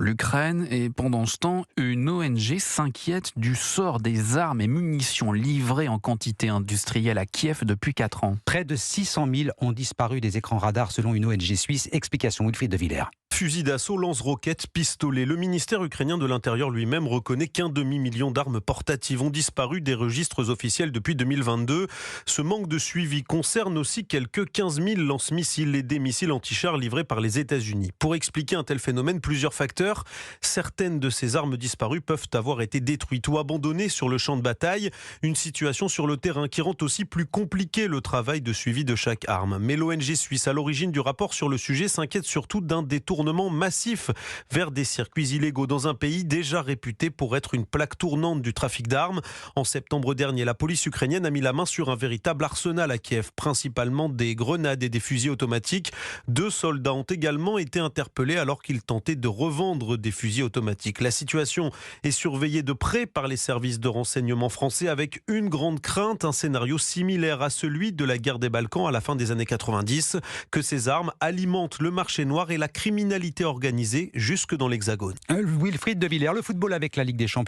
l'Ukraine et pendant ce temps, une ONG s'inquiète du sort des armes et munitions livrées en quantité industrielle à Kiev depuis 4 ans. Près de 600 000 ont disparu des écrans radars selon une ONG suisse. Explication Wilfried de Villers. Fusils d'assaut, lance-roquettes, pistolets. Le ministère ukrainien de l'Intérieur lui-même reconnaît qu'un demi-million d'armes portatives ont disparu des registres officiels depuis 2022. Ce manque de suivi concerne aussi quelques 15 000 lance-missiles et des missiles anti-chars livrés par les États-Unis. Pour expliquer un tel phénomène, plusieurs facteurs. Certaines de ces armes disparues peuvent avoir été détruites ou abandonnées sur le champ de bataille. Une situation sur le terrain qui rend aussi plus compliqué le travail de suivi de chaque arme. Mais l'ONG suisse à l'origine du rapport sur le sujet s'inquiète surtout d'un détournement massif vers des circuits illégaux dans un pays déjà réputé pour être une plaque tournante du trafic d'armes. En septembre dernier, la police ukrainienne a mis la main sur un véritable arsenal à Kiev, principalement des grenades et des fusils automatiques. 2 soldats ont également été interpellés alors qu'ils tentaient de revendre des fusils automatiques. La situation est surveillée de près par les services de renseignement français avec une grande crainte, un scénario similaire à celui de la guerre des Balkans à la fin des années 90, que ces armes alimentent le marché noir et la criminalité organisée jusque dans l'Hexagone. Wilfried de Villers, le football avec la Ligue des Champions.